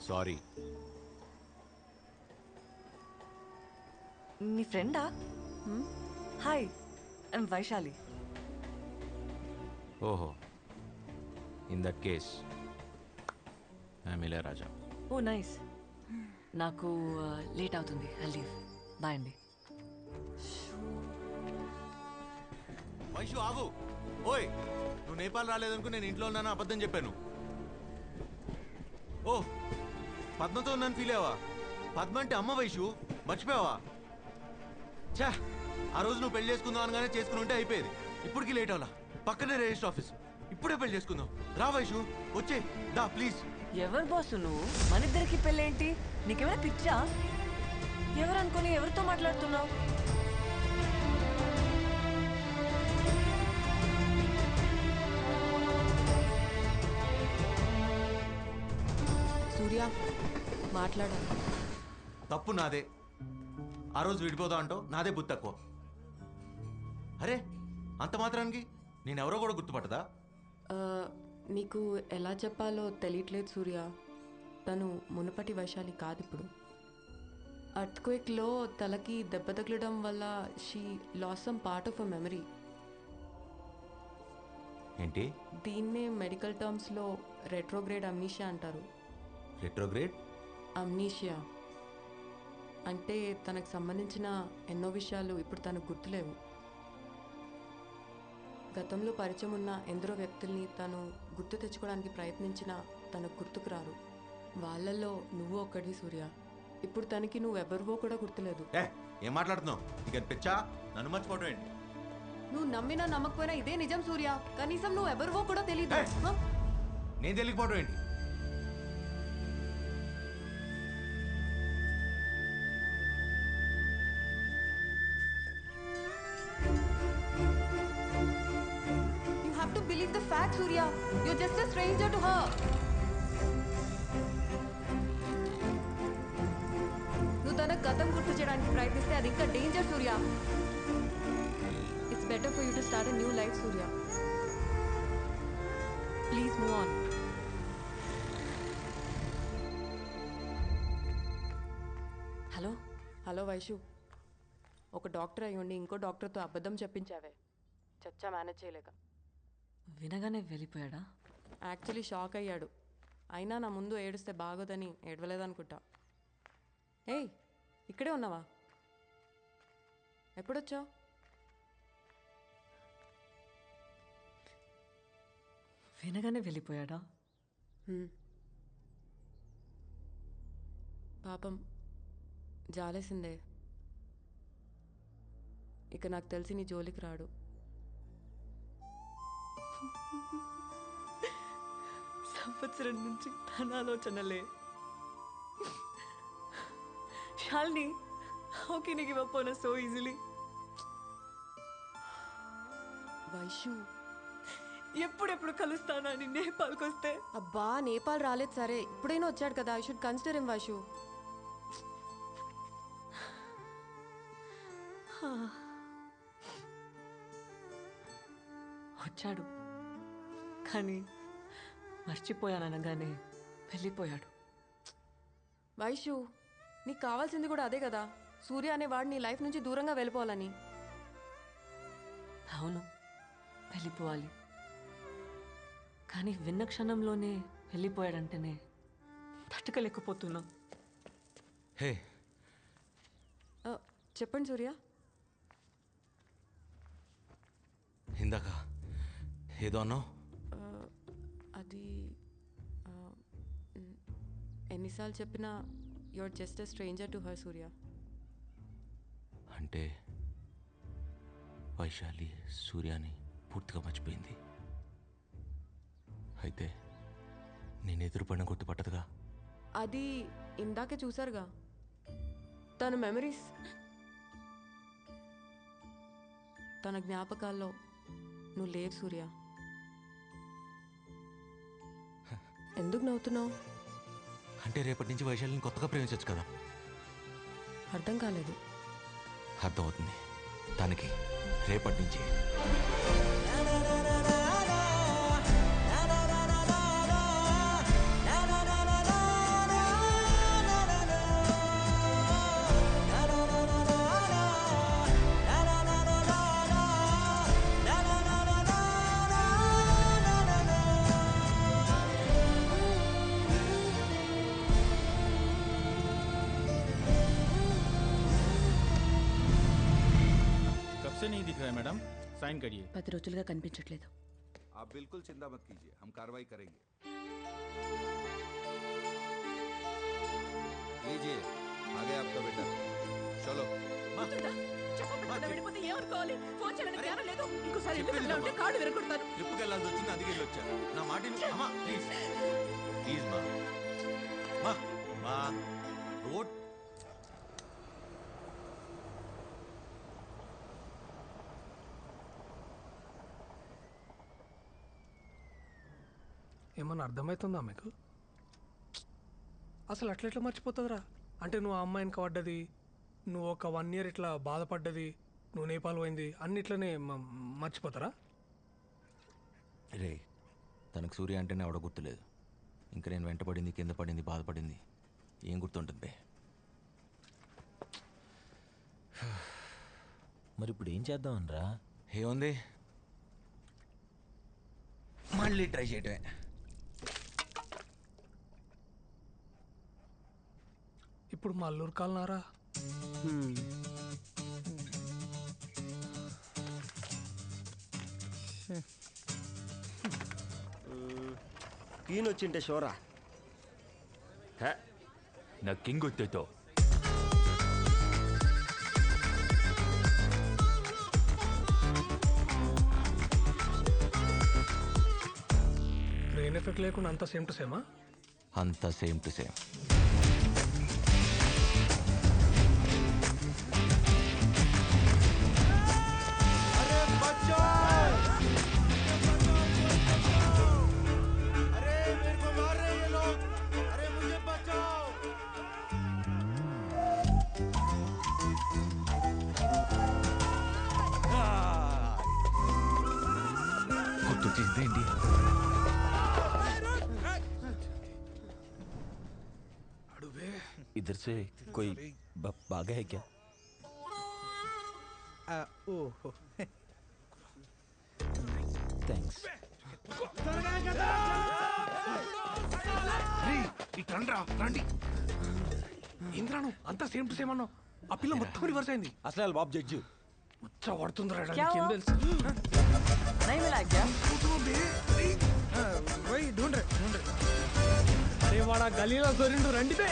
Sorry. నీ ఫ్రెండా? Hi, I'm Vaishali. ఓహో, in that case I'm Ilayaraja. Oh nice. నాకు లేట్ అవుతుంది, ఐ లీవ్. బాయ్ అండి. వైషు ఆగు. ఓయ్, నువ్వు నేపాల్ రాలేదనుకో నేను ఇంట్లో ఉన్నాను అబద్ధం చెప్పాను. ఓ, పద్మతో ఉన్నాను ఫీల్ అయ్యావా? పద్మ అంటే అమ్మ వైషు, మర్చిపోయావా? ఛా, ఆ రోజు నువ్వు పెళ్లి చేసుకుందాం అనగానే చేసుకుని ఉంటే అయిపోయేది. ఇప్పటికి లేట్ అవ్వాలా? పక్కనే రిజిస్టర్ ఆఫీస్. ఇప్పుడే పెళ్లి చేసుకుందాం. రా వైషు, వచ్చే దా ప్లీజ్. ఎవరు బాసు నువ్వు? మన ఇద్దరికి పెళ్ళేంటి? నీకేమైనా పిచ్చా? ఎవరు అనుకుని ఎవరితో మాట్లాడుతున్నావు? సూర్య మాట్లాడాలి. తప్పు నాదే. ఆ రోజు విడిపోదాం అంటో నాదే బుద్ధి తక్కువ. అరే, అంత మాత్రానికి నేనెవరో కూడా గుర్తుపట్టదా? నీకు ఎలా చెప్పాలో తెలియట్లేదు సూర్య. తను మునుపటి వైశాలి కాదు ఇప్పుడు. అర్త్క్వేక్లో తలకి దెబ్బ తగలడం వల్ల she lost some part of a memory. ఏంటి? దీన్నే మెడికల్ టర్మ్స్లో రెట్రోగ్రేడ్ అమ్నీషియా అంటారు. రెట్రోగ్రేడ్ అమ్నీషియా అంటే తనకు సంబంధించిన ఎన్నో విషయాలు ఇప్పుడు తనకు గుర్తులేవు. గతంలో పరిచయం ఉన్న ఎందరో వ్యక్తుల్ని తను గుర్తు తెచ్చుకోవడానికి ప్రయత్నించినా తనకు గుర్తుకు రారు. వాళ్ళల్లో నువ్వు ఒక్కడివి సూర్య. ఇప్పుడు తనకి నువ్వెవరివో కూడా గుర్తులేదు. ఏం మాట్లాడుతున్నావు? ఇక పిచ్చా, నన్ను మర్చిపోవడం ఏంటి? నువ్వు నమ్మినా నమ్మకపోయినా ఇదే నిజం సూర్య. కనీసం నువ్వు ఎవరివో కూడా తెలియదు. నేను తెలియకపోవడం ఏంటి? You have to believe the fact, Surya. You're just a stranger to her. నువ్వు తన గతం గుర్తు చేయడానికి ప్రయత్నిస్తే అది ఇంకా danger Surya. It's better for you to start a new life Surya. Please move on. Hello. Hello Vaishu, ఒక డాక్టర్ అయి ఉండి ఇంకో డాక్టర్తో అబద్ధం చెప్పించావే. చచ్చా మేనేజ్ చేయలేక. వినగానే వెళ్ళిపోయాడా? యాక్చువల్లీ షాక్ అయ్యాడు. అయినా నా ముందు ఏడుస్తే బాగోదని ఏడవలేదనుకుంటా. ఏయ్, ఇక్కడే ఉన్నావా? ఎప్పుడొచ్చావు? వినగానే వెళ్ళిపోయాడా? పాపం జాలేసిందే. ఇక నాకు తెలిసి నీ జోలికి రాడు. సంవత్సరం నుంచి తన ఆలోచనలే. Shalini, how can you give up on us so easily? Vaishu, ఎప్పుడెప్పుడు కలుస్తానని నేపాల్కి వస్తే అబ్బా నేపాల్ రాలేదు సరే, ఇప్పుడైనా వచ్చాడు కదా. I should consider him Vaishu. వచ్చాడు, కానీ మర్చిపోయాననగానే వెళ్ళిపోయాడు. వైషు, నీకు కావాల్సింది కూడా అదే కదా. సూర్య అనేవాడు నీ లైఫ్ నుంచి దూరంగా వెళ్ళిపోవాలని. అవును, వెళ్ళిపోవాలి. కానీ విన్న క్షణంలోనే వెళ్ళిపోయాడంటేనే తట్టుకోలేకపోతున్నా. హే, చెప్పండి సూర్య. ఇందాక ఏదో అన్నావు. అది ఎన్నిసార్లు చెప్పినా your just a stranger to her Surya. అంటే వైశాలి సూర్యాని పూర్తిగా మర్చిపోయింది. అయితే నేను ఎదురుపడిన గుర్తుపట్టదుగా. అది ఇందాకే చూసారుగా తన మెమరీస్, తన జ్ఞాపకాల్లో నువ్వు లేవు సూర్య. ఎందుకు నవ్వుతున్నావు? అంటే రేపటి నుంచి వైశాలిని కొత్తగా ప్రేమించవచ్చు కదా. అర్థం కాలేదు. అర్థమవుతుంది దానికి రేపటి నుంచి. नहीं दिख रहा है मैडम, साइन करिए। 10 రోజులుగా కనిపించట్లేదు. आप बिल्कुल चिंता मत कीजिए, हम कार्रवाई करेंगे। लीजिए, आ गया आपका बेटा। चलो। ట్రిప్కి వెళ్ళాల్సి వచ్చింది, అందుకే వెళ్ళి వచ్చా. నా మాట విను. అమ్మా ప్లీజ్ ప్లీజ్ మా మా మా రోడ్ ఏమన్నా అర్థమవుతుందా మీకు? అసలు అట్లా మర్చిపోతుందిరా? అంటే నువ్వు ఆ అమ్మాయిని పడ్డది, నువ్వు ఒక 1 year ఇట్లా బాధపడ్డది, నువ్వు నేపాల్ పోయింది, అన్నిట్లనే మర్చిపోతారా? రే, తనకు సూర్య అంటేనే ఆవిడ గుర్తులేదు. ఇంకా నేను వెంటపడింది, కింద పడింది, బాధపడింది ఏం గుర్తుంటుంది బే? మరి ఇప్పుడు ఏం చేద్దాం అనరా? ఏముంది, మళ్ళీ ట్రై చేయటమే. ఇప్పుడు మా అల్లూరు కాలనారా? క్వీన్ వచ్చింటే షోరా నా కింగ్ వచ్చేతో రెయిన్ ఎఫెక్ట్ లేకుండా అంతా సేమ్ టు సేమా? అంతా సేమ్ టు సేమ్. इधर से कोई भागा है क्या? ओहो थैंक्स. ఇంద్రాను అంతా సేమ్ టు సేమ్ అన్నావు, ఆ పిల్ల మొత్తం రివర్స్ అయింది. అసలు బాబు జడ్జి ఉచ్చ పడుతుందిరా, क्या ఏం हुआ? తెలుసు? नहीं मिला क्या? పోయి ढूंढ रहे. అరే వాడా గలీలో దొరిండు, రండి బే.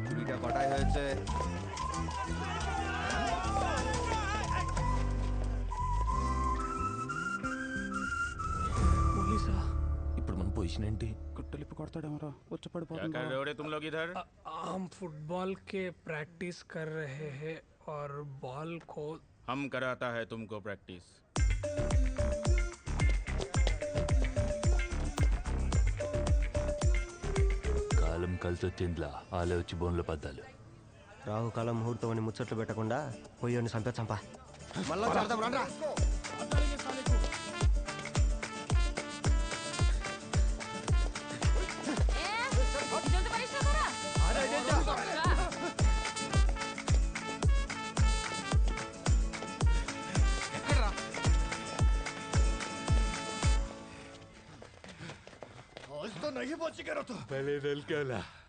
চুরিটা কটায় হয়েছে? పోలీసా? ఇప్పుడు మన పొజిషన్ ఏంటి? కుట్టలిప్పి కొడతాడేమరా, వచ్చి क्या कर रहे हो रे तुम लोग इधर? हम फुटबॉल के प्रैक्टिस कर रहे हैं और बॉल को हम कराता है तुमको प्रैक्टिस. కాలం కలిసి వచ్చిందిలా, ఆలే వచ్చి బోన్లో పద్దాలు. రాహుకాలం ముహూర్తం అని ముచ్చట్లు పెట్టకుండా పోయి చంపా. మళ్ళా చేద్దాం రండ్రా.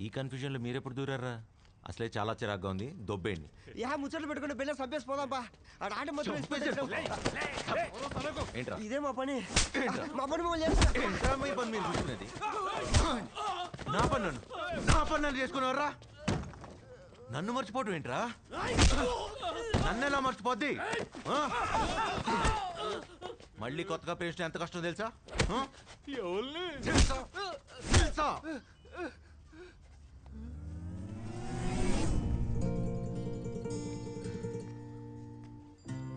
ఈ కన్ఫ్యూజన్ లో మీరెప్పుడు దూరారా? అసలే చాలా చిరాగ్గా ఉంది, దొబ్బేయండి. ముచ్చట్లు పెట్టుకుంటే బెల్ల సంపేసి పోదాంపా. ఏంట్రా ఇదే మా పని. ఏంట్రా మీ పని మీరు చూసినది? నా పని నన్ను చేసుకున్నారా? నన్ను మర్చిపోవటం ఏంట్రా? నన్ను ఎలా మర్చిపోద్ది? మళ్ళీ కొత్తగా ప్రేమించడం ఎంత కష్టం తెలుసా? తెలుసా?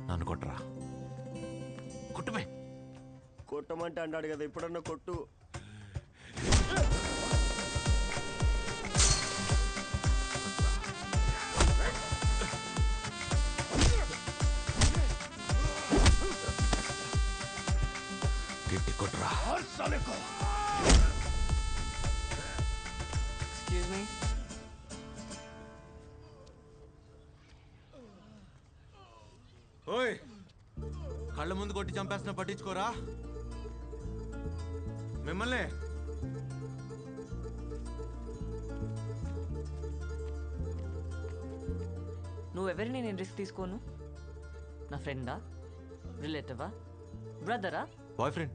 నన్ను కొట్టరా, కొట్టుమే. కొట్టమంటే అన్నాడు కదా, ఇప్పుడన్నా కొట్టు. గట్టి కొట్టరా. Excuse me. ఓయ్, కళ్ళ ముందు కొట్టి చంపేస్తున్నా పట్టించుకోరా? మిమ్మల్ని నువ్వెవరిని నేను రిస్క్ తీసుకోను? నా ఫ్రెండా, రిలేటివా, బ్రదరా? Boy friend.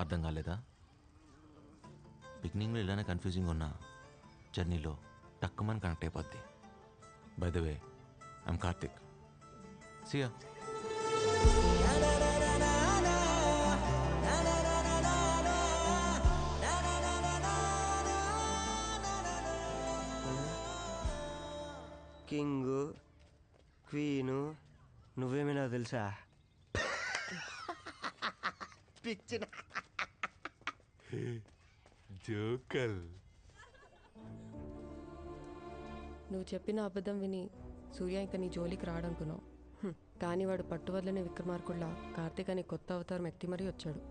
అర్థం కాలేదా? బిగినింగ్లో ఇలానే కన్ఫ్యూజింగ్ ఉన్న జర్నీలో టక్కుమని కనెక్ట్ అయిపోద్ది. By the way, I'm Karthik. Siya. King queen నువ్వేమైనా తెలుసా? పిచ్చిన జోకర్. నువ్వు చెప్పిన అబద్ధం విని సూర్య ఇంకా నీ జోలికి రాడనుకున్నావు. కానీ వాడు పట్టువదలని విక్రమార్కుల్లా కార్తీక్ అని కొత్త అవతారం ఎత్తి మరీ వచ్చాడు.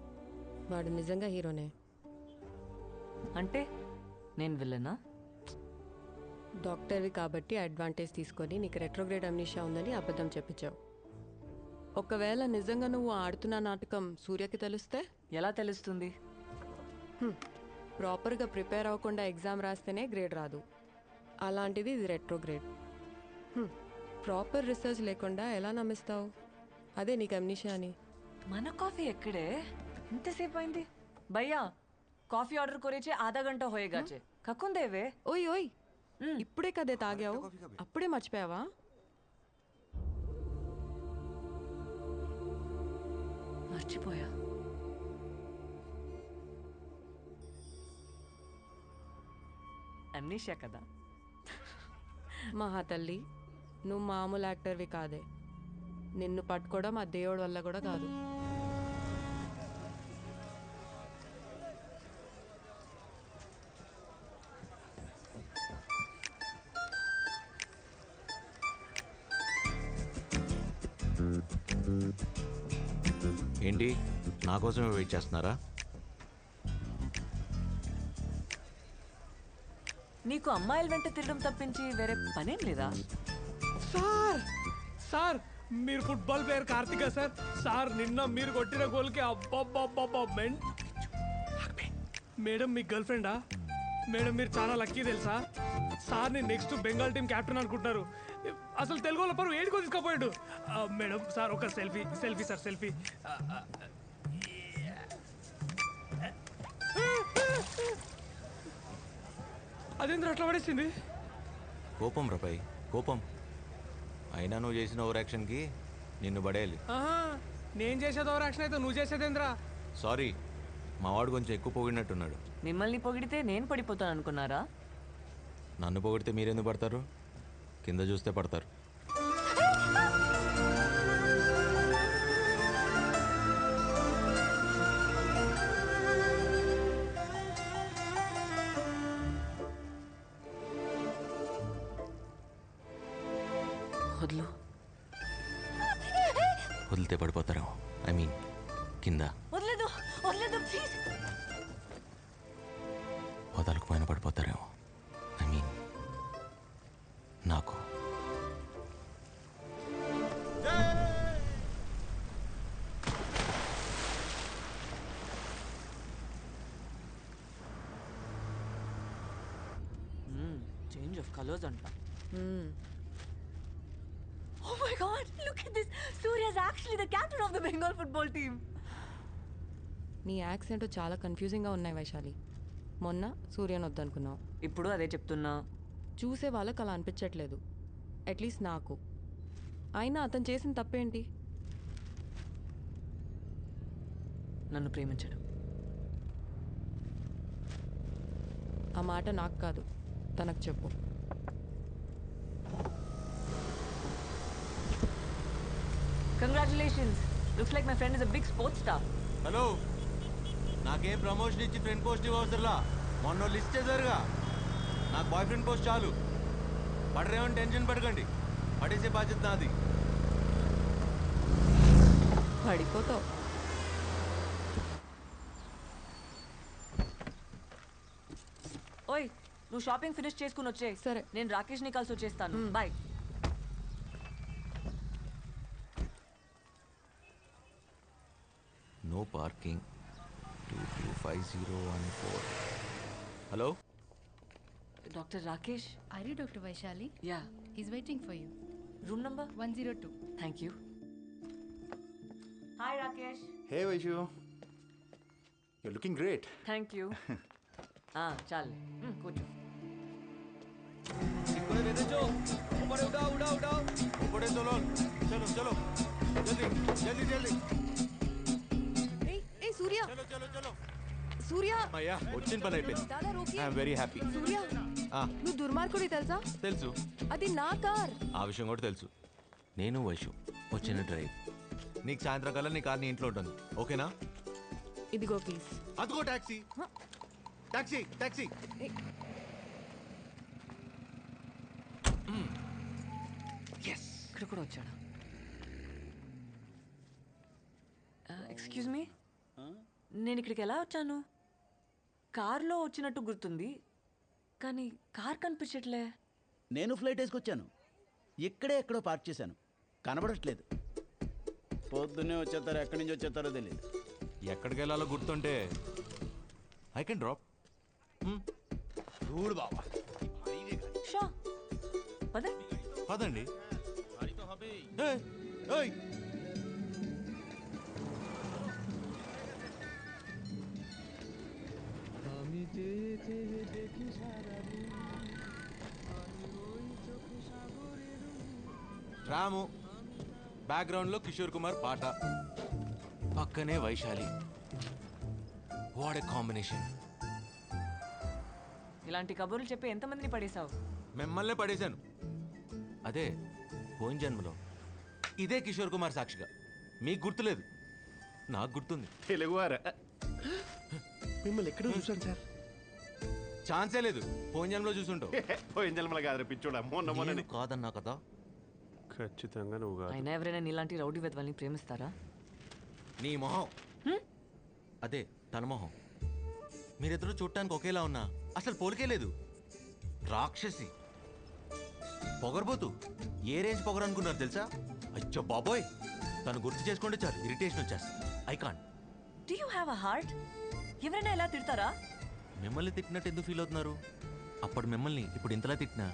వాడు నిజంగా హీరోనే. అంటే నేను విల్లనా? డాక్టర్వి కాబట్టి అడ్వాంటేజ్ తీసుకొని నీకు రెట్రోగ్రేడ్ అమ్నీషియా ఉందని అబద్ధం చెప్పించావు. ఒకవేళ నిజంగా నువ్వు ఆడుతున్న నాటకం సూర్యకి తెలిస్తే? ఎలా తెలుస్తుంది? ప్రాపర్గా ప్రిపేర్ అవ్వకుండా ఎగ్జామ్ రాస్తేనే గ్రేడ్ రాదు. అలాంటిది ఇది రెట్రోగ్రేడ్. ప్రాపర్ రీసెర్చ్ లేకుండా ఎలా నమ్మిస్తావు? అదే నీకు అమ్నీషియా అని. మన కాఫీ ఎక్కడే? ఇంతసేపు అయింది. భయ్యా కాఫీ ఆర్డర్ కొరేచే ఆధా గంట హోయేగాచే. కక్కుందేవే. ఓయ్ ఓయ్, ఇప్పుడే కదే తాగావు, అప్పుడే మర్చిపోయావా? మర్చిపోయా. అమ్నీషియా కదా. మహా తల్లి, నువ్వు మామూలు యాక్టర్వి కాదే. నిన్ను పట్టుకోవడం ఆ దేవుడి వల్ల కూడా కాదు. ఏంటి, నా కోసమే వెయిట్ చేస్తున్నారా? నీకు అమ్మాయిల వెంట తిరగడం తప్పించి వేరే పనేం లేదా? సార్ సార్ మీరు football player Karthika sir? Sir నిన్న మీరు కొట్టిన గోల్కి అబ్బబ్బబ్బబ్బా మేడం మీ గర్ల్ ఫ్రెండా? మేడం మీరు చాలా లక్కీ తెలుసా? సార్ని నెక్స్ట్ బెంగాల్ టీం కెప్టెన్ అనుకుంటున్నారు. అసలు తెలుగు వాళ్ళ పరువు ఏడుకో తీసుకుపోయాడు. మేడం సార్ ఒక సెల్ఫీ సెల్ఫీ సార్ సెల్ఫీ. అదేంద్ర అట్లా పడేసింది? కోపం రపై కోపం. అయినా నువ్వు చేసిన ఓవర్ యాక్షన్కి నిన్ను పడేయాలి. నేను చేసేది ఓవర్ యాక్షన్ అయితే నువ్వు చేసేదేంద్రా? సారీ, మా వాడు కొంచెం ఎక్కువ పొగిడినట్టున్నాడు. మిమ్మల్ని పొగిడితే నేను పడిపోతాను అనుకున్నారా? నన్ను పొగిడితే మీరెందుకు పడతారు? కింద చూస్తే పడతారు. వదిలు. వదిలితే పడిపోతారేమో. ఐ మీన్ కింద. వదలేదు వదలేదు ప్లీజ్. వదలకపోయినా పడిపోతారేమో. ఐ మీన్ నాకు. చేంజ్ ఆఫ్ కలర్స్ అంట. Oh my God! Look at this. Surya is actually the captain of the Bengal football team. నీ యాక్సెంట్ చాలా కన్ఫ్యూజింగ్గా ఉన్నాయి వైశాలి. మొన్న సూర్యని వద్దనుకున్నావు, ఇప్పుడు అదే చెప్తున్నా. చూసే వాళ్ళకి అలా అనిపించట్లేదు, అట్లీస్ట్ నాకు. అయినా అతను చేసిన తప్పేంటి? నన్ను ప్రేమించడం. ఆ మాట నాకు కాదు, తనకు చెప్పు. Congratulations. Looks like my friend is a big sports star. Hello, నాకేం ప్రమోషన్ ఇచ్చి ఫ్రెండ్ పోస్ట్ ఇవ్వసరలా. మొన్న లిస్ట్ చేశారుగా, నాకు బాయ్ ఫ్రెండ్ పోస్ట్ చాలు. పడరేమని టెన్షన్ పడకండి, పడేసే బాధ్యత నాది. పడిపోతావు. ఓయ్, నువ్వు షాపింగ్ ఫినిష్ చేసుకుని వచ్చే. సరే. నేను రాకేష్ని కలిసి వచ్చేస్తాను. Bye. No parking 225014. Hello, doctor Rakesh. Are you Dr. Vaishali? Yeah, is waiting for you. Room number 102. Thank you. Hi Rakesh. Hey Vaishu, you're looking great. Thank you. చాలు కూర్చో. ऊपर चलो चलो चलो जल्दी जल्दी जल्दी ఏ సూర్య चलो चलो चलो సూర్య అయ్యా వచ్చిన పని అయిపోయింది. దాదా రోకి ఐఎమ్ వెరీ హ్యాపీ. సూర్య నువ్వు దుర్మార్గుడి తెలుసా? తెలుసు, అది నా కార్. ఆ విషయం కూడా తెలుసు. నేను వైషు వచ్చిన డ్రైవ్. నీకు సాయంత్రం కల్లా నీ కార్ నీ ఇంట్లో ఉంటుంది, ఓకేనా? ఇదిగో ప్లీజ్. అదిగో టాక్సీ టాక్సీ టాక్సీ. ఇక్కడ కూడా వచ్చాడా? ఎక్స్క్యూజ్ మీ, నేను ఇక్కడికి ఎలా వచ్చాను? కార్లో వచ్చినట్టు గుర్తుంది, కానీ కార్ కనిపించట్లే. నేను ఫ్లైట్ వేసుకొచ్చాను. ఇక్కడే ఎక్కడో పార్క్ చేశాను, కనబడట్లేదు. పొద్దున్నే వచ్చేస్తారో ఎక్కడి నుంచి వచ్చేస్తారో తెలియదు. ఎక్కడికి వెళ్ళాలో గుర్తుంటే ఐ కెన్ డ్రాప్. చూడు బాబా, షా పద. పదండి. गाड़ी तो हबे ఏయ్, ఏయ్. రాము, బ్యాక్గ్రౌండ్ లో కిషోర్ కుమార్ పాట, పక్కనే వైశాలి. What a combination. ఇలాంటి కబుర్లు చెప్పి ఎంతమందిని పడేశావు? మిమ్మల్నే పడేశాను. అదే పోయిన జన్మలో ఇదే కిషోర్ కుమార్ సాక్షిగా. మీకు గుర్తులేదు, నాకు గుర్తుంది. తెలుగువారా? మిమ్మల్ని ఎక్కడో చూసాను సార్. ఛాన్సే లేదు, పోయిన జన్మలో చూసుంటావు. పోయిన జన్మల కాదు పిచ్చోడా, మొన్న నేను కాదన్నా కదా. ఖచ్చితంగా నువ్వు కాదు. అయినా ఎవరైనా నీలాంటి రౌడీ వెధవల్ని ప్రేమిస్తారా? నీ మొహం అదే తన మొహం. మీరిద్దరూ చూడటానికి ఒకేలా ఉన్నా అసలు పోలికే లేదు. రాక్షసి, పొగరబోతు. ఏ రేంజ్ పొగరు అనుకున్నారు తెలుసా? అచ్చో బాబోయ్, తను గుర్తు చేసుకుంటే చాలు ఇరిటేషన్ వచ్చేస్తుంది. I can't. Do you have a heart? ఎవరైనా ఎలా తిడతారా? మిమ్మల్ని తిట్టినట్టు ఎందుకు ఫీల్ అవుతున్నారు? అప్పుడు మిమ్మల్ని ఇప్పుడు ఇంతలా తిట్టినా,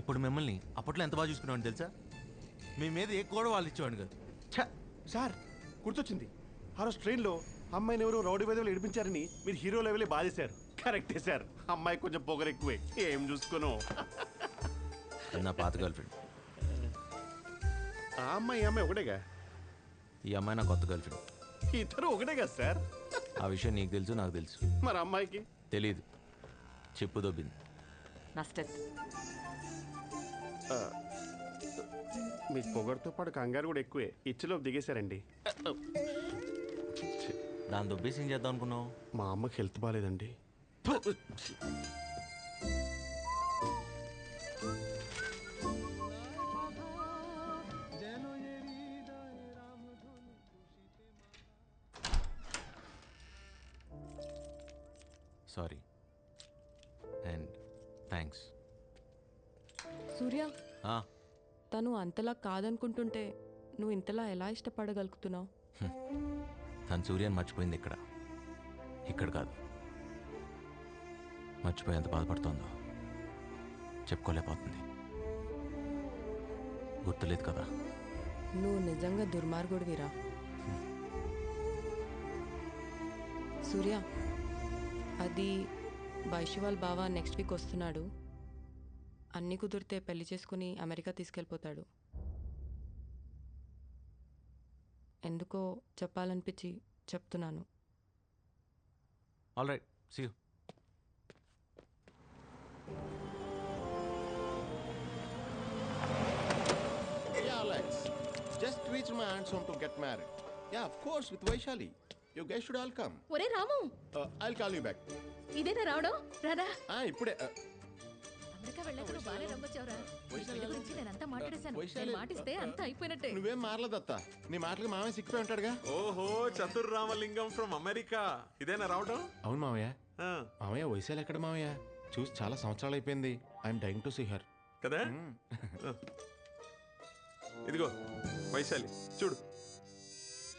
ఇప్పుడు మిమ్మల్ని అప్పట్లో ఎంత బాగా చూసుకున్నామని తెలుసా? మీ మీద ఏ కూడా వాళ్ళు ఇచ్చేవాడిని కాదు. సార్ గుర్తొచ్చింది, ఆ రోజు ట్రైన్లో అమ్మాయిని ఎవరు రౌడీ వేదవులు ఏడిపించారని మీరు హీరో లెవెలే బాధేశారు. కరెక్టే సార్, అమ్మాయి కొంచెం పొగరు ఎక్కువే. ఏం చూసుకోను. అది నా పాత గర్ల్ ఫ్రెండ్. ఆ అమ్మాయి ఈ అమ్మాయి ఒకటేగా? ఈ అమ్మాయి నా కొత్త గర్ల్ ఫ్రెండ్. ఇద్దరు ఒకటే కదా సార్? ఆ విషయం నీకు తెలుసు, నాకు తెలుసు. మరి అమ్మాయికి తెలీదు, చెప్పు దొబ్బింది. నా స్టెప్. మీకు పొగరుతో పాటు కంగారు కూడా ఎక్కువే. ఇచ్చలోపు దిగేశారండి. దాని దొబ్బేసి ఏం చేద్దాం అనుకున్నావు? మా అమ్మకి హెల్త్ బాగాలేదండి. Sorry and thanks. సూర్య, తను అంతలా కాదనుకుంటుంటే నువ్వు ఇంతలా ఎలా ఇష్టపడగలుగుతున్నావు? తను సూర్యని మర్చిపోయింది ఇక్కడ, ఇక్కడ కాదు. మర్చిపోయి ఎంత బాధపడుతోందో చెప్పుకోలేకపోతుంది. గుర్తులేదు కదా. నువ్వు నిజంగా దుర్మార్గుడివిరా. సూర్య, అది వైషు వాళ్ళ బావ నెక్స్ట్ వీక్ వస్తున్నాడు. అన్నీ కుదిరితే పెళ్లి చేసుకుని అమెరికా తీసుకెళ్ళిపోతాడు. ఎందుకో చెప్పాలనిపించి చెప్తున్నాను. All right, see you. Yeah, Alex. Just reached my aunt's home to get married. Yeah, of course, with Vaishali. You guys should all come. ఒరే రాము, I'll call you back. ఇదేనా రావడం? రాదా? ఇప్పుడే. అమెరికా వెళ్ళాక నువ్వు బాగానే రమ్మొచ్చావురా. ఈ పెళ్లి గురించి నేనంతా మాట్లాడేశాను. వైశాలి. నేను మాటిస్తే అంతా అయిపోయినట్టే. నువ్వేం మారలేదత్త. నీ మాటలకు మామయ్య సిక్కిపోయి ఉంటాడుగా. ఓహో, చతుర్ రామలింగం ఫ్రమ్ అమెరికా. ఇదేనా రావడం? అవును మామయ్య. మామయ్య వైశాలి ఎక్కడ మామయ్య? చూసి చాలా సంవత్సరాలు అయిపోయింది. I'm dying to see her. కదా? ఇదిగో వైశాలి, చూడు.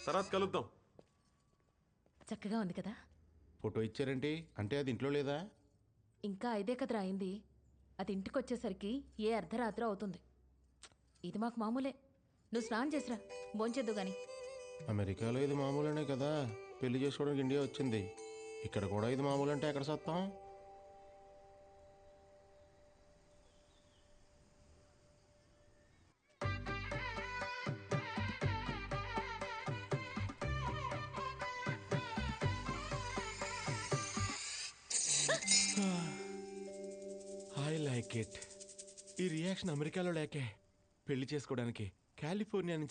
తర్వాత కలుద్దాం. చక్కగా ఉంది కదా? ఫోటో ఇచ్చారేంటి? అంటే అది ఇంట్లో లేదా? ఇంకా 5 కదరా అయింది. అది ఇంటికి వచ్చేసరికి ఏ అర్ధరాత్రి అవుతుంది. ఇది మాకు మామూలే. నువ్వు స్నానం చేసిరా, భోంచేద్దు గాని. అమెరికాలో ఇది మామూలేనే కదా, పెళ్లి చేసుకోవడానికి ఇండియా వచ్చింది. ఇక్కడ కూడా ఇది మామూలు అంటే ఎక్కడ సత్తాం? I like it. ఈ రియాక్షన్ అమెరికాలో లేకే పెళ్లి చేసుకోవడానికి కాలిఫోర్నియా నుంచి